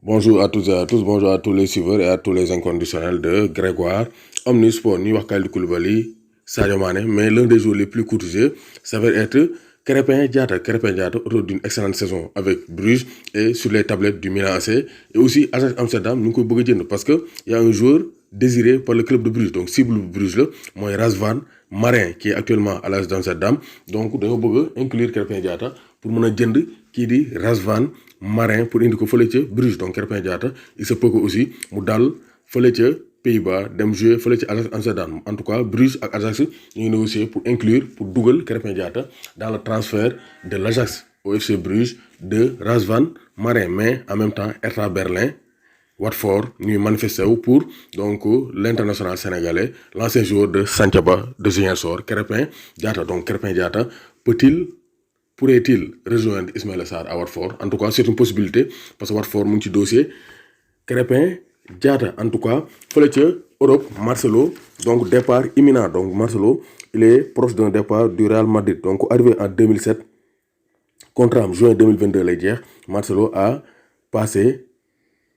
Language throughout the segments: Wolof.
Bonjour à toutes et à tous, bonjour à tous les suiveurs et à tous les inconditionnels de Grégoire. Omnisport, nous avons Koulibaly, Sadio Mané, mais l'un des joueurs les plus courtisés, ça va être Krépin Diatta. Krépin Diatta, autour d'une excellente saison avec Bruges et sur les tablettes du Milan AC. Et aussi Ajax Amsterdam, nous avons beaucoup parce qu'il y a un joueur désiré par le club de Bruges. Donc, cible Bruges, là, moi, Razvan Marin, qui est actuellement à l'Ajax d'Amsterdam. Donc, nous avons inclure Krépin Diatta pour mon agenda qui dit Razvan Marin pour indi ko fële ca Bruges. Donc Krépin Diatta il se peut que aussi mu dal fële ca Pays-Bas dem jouer fële ca Ajax Amsterdam. En tout cas Bruges ak Ajax ñu ngi négocier pour inclure pour dugal Krépin Diatta dans le transfert de l'Ajax au FC Bruges de Razvan Marin. Mais en même temps Hertha Berlin, Watford ñuy manifesté wu pour donc l'international sénégalais, l'ancien joueur de Santhiaba de Ziguinchor, Krépin Diatta. Donc Krépin Diatta pourrait-il rejoindre Ismaïla Sarr à Watford? En tout cas, c'est une possibilité parce que Watford mu ngi ci dossier Krépin Diatta. En tout cas, fële ca Europe, Marcelo, donc départ imminent. Donc Marcelo, il est proche d'un départ du Real Madrid. Donc arrivé en 2007, contrat en juin 2022 lay jeex. Marcelo a passé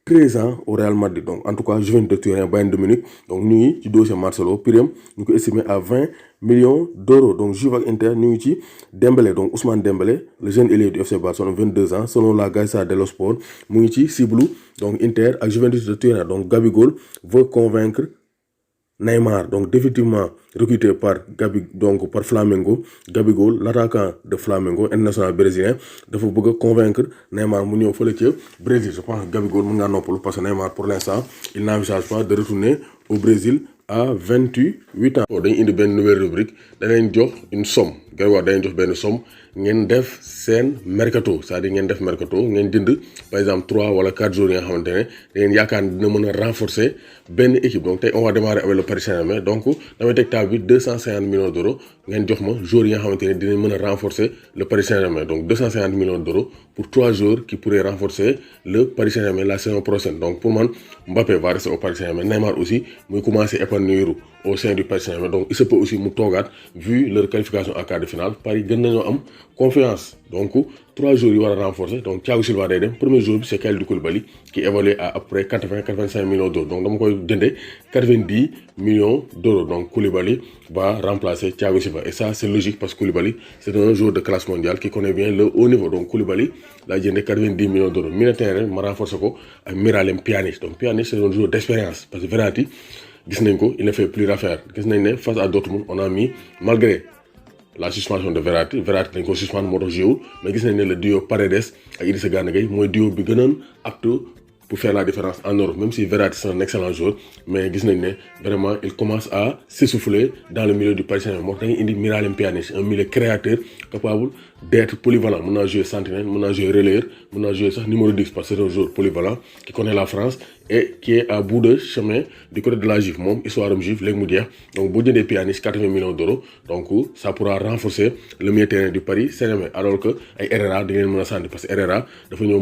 13 ans au Real Madrid. Donc en tout cas, Juventus de Turin, Bayern de Munich. Donc nous ngi ci dossier Marcelo, prime ñu ko estimé à 20 millions d'euros. Donc Juve ak Inter ñu ngi ci Dembélé, donc Ousmane Dembélé, le jeune ailier du FC Barcelone, 22 ans, selon la Gazzetta dello Sport, mu ngi ci cible donc Inter ak Juventus de Turin. Donc Gabigol veut convaincre Neymar, donc définitivement recruté par par Flamengo. Gabigol, l'attaquant de Flamengo, international brésilien, dafa bëgg convaincre Neymar mu ñëw fële ca Brésil. Je pense que Gabigol mën ngaa noppalu parce que Neymar pour l'instant il n'envisage pas de retourner au Brésil à 28 ans. dañu indi benn nouvelle rubrique danañ jox une somme Grégoire dañu jox benn somme ngeen def seen mercato, c'est-à-dire ngeen def mercato ngeen jënd par exemple 3 wala 4 jours yi nga xamante ne dangeen yaakaar ne dina mën a renforcer benn équipe. Donc tey on va démarrer avec le Paris Saint-Germain. Donc damay teg table bi 250 millions d'euros ngeen jox ma joueurs yi nga xamante ne dinañ mën a renforcer le Paris Saint-Germain. Donc 250 millions d'euros pour 3 joueurs qui pourraient renforcer le Paris Saint-Germain la saison prochaine. Donc pour moi, Mbappé va rester au Paris Saint-Germain. Neymar aussi muy commencer épanouir au sein du Paris Saint-Germain. Donc il se peut aussi mu toogaat vu leur qualification en quart de finale. Paris gën nañoo am confiance. Donc 3 jours yi war a renforcer. Donc Thiago Silva day dem. Premier jour c'est Kalidou Koulibaly qui est évalué à peu près 80-85 millions d'euros. Donc dama koy jëndee 90 millions d'euros. Donc Koulibaly va remplacer Thiago Silva. Et ça c'est logique parce que Koulibaly c'est un joueur de classe mondiale qui connaît bien le haut niveau. Donc Koulibaly laa jëndee 90 millions d'euros. Milieu de terrain ma renforcer ko ak Miralem Pjanic. Donc Pjanic c'est un joueur d'expérience parce que Verratti gis nañ ko il ne fait plus l'affaire. Gis nañ ne face à Dortmund on a mis malgré la suspension de Verratti dañ ko suspendre moo tax joué mais gis nañ ne le duo Paredes ak Idrissa Gana Gueye mooy duo bi gënoon apte pour faire la différence en Europe. Même si Verratti c'est un excellent joueur mais gis nañ ne vraiment il commence à s'essouffler dans le milieu du Paris Saint-Germain. moo tax dañuy indi Miralem Pjanic, un milieu créateur capable d'être polyvalent. Mën naa jouer sentinelle, mën naa jouer relayeur, mën naa jouer sax numéro 10 parce que c'est un joueur polyvalent qui connaît la France et qui est à bout de chemin du côté de la Juve. Moom histoire am Juve léegi mu jeex. Donc boo jëndee Pjanic 80 millions d'euros, donc ça pourra renforcer le milieu terrain du Paris Saint-Germain. Alors que ay Herrera da ngeen mën a sànni parce que Herrera dafa ñëw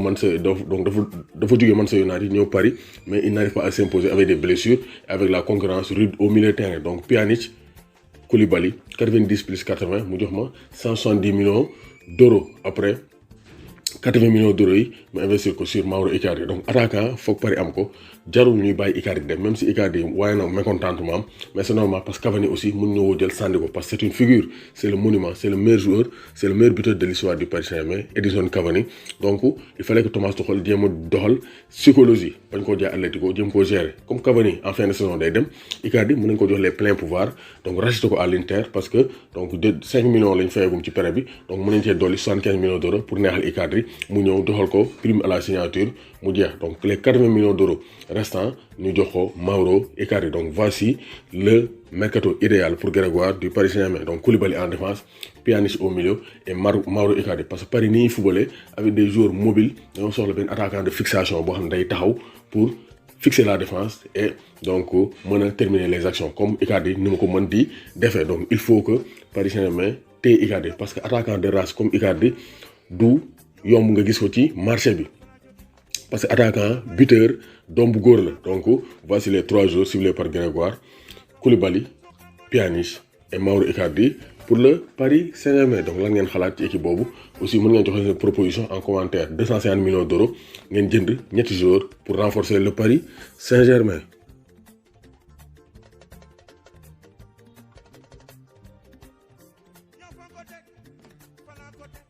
dafa jógee Manchester United ñëw Paris mais il n'arrive pas à s'imposer avec des blessures avec la concurrence rude au milieu terrain. Donc Pjanic, Koulibaly 90 plus 80 mu jox ma 170 millions d'euros. Après 80 millions d'euros yi mu investir ko sur Mauro Icardi. Donc attaquant foog Paris am ko jarul ñuy bàyyi Icardi dem même si Icardi waaye na mécontentement am mais c'est normal parce que Cavani aussi mën ñëwoo jël sànni ko parce que c'est une figure, c'est le monument, c'est le meilleur joueur, c'est le meilleur buteur de l'histoire du Paris Saint-Germain, Edinson Cavani. Donc il fallait que Thomas Tuchel jéem a doxal psychologie bañ koo jaay Atlético jéem koo gérer. Comme Cavani en fin de saison day dem Icardi mën nañ ko jox les pleins pouvoirs donc racheter ko à l'Inter parce que donc de 5 millions lañ fayagum ci prêt bi. Donc mën nañ cee dolli 75 millions d'euros pour neexal Icardi mu ñëw doxal ko prime à la signature mu jeex. Donc les 80 millions d'euros restants ñu jox ko Mauro Icardi. Donc voici le mercato idéal pour Grégoire du Paris Saint-Germain. Donc Koulibaly en défense, Pjanic au milieu et Mauro Icardi. Parce que Paris ni ñuy footballé avec des joueurs mobiles dañoo soxla benn attaquant de fixation boo xam ne day taxaw pour fixer la défense et donc mën a terminer les actions comme Icardi ni ma ko mën di defee. Donc il faut que Paris Saint-Germain téye Icardi parce que attaquant de race comme Icardi du yomb nga gis ko ci marché bi parce que attaquant buteur doom bu góor la. Donc voici les 3 joueurs ciblés par Grégoire: Koulibaly, Pjanic et Mauro Icardi pour le Paris Saint-Germain. Donc lan ngeen xalaat ci équipe boobu aussi mën ngeen joxe seen proposition en commentaire 250 millions d'euros ngeen jënd ñetti joueurs pour renforcer le Paris Saint-Germain. ñoo fa ko teg fa laa ko teg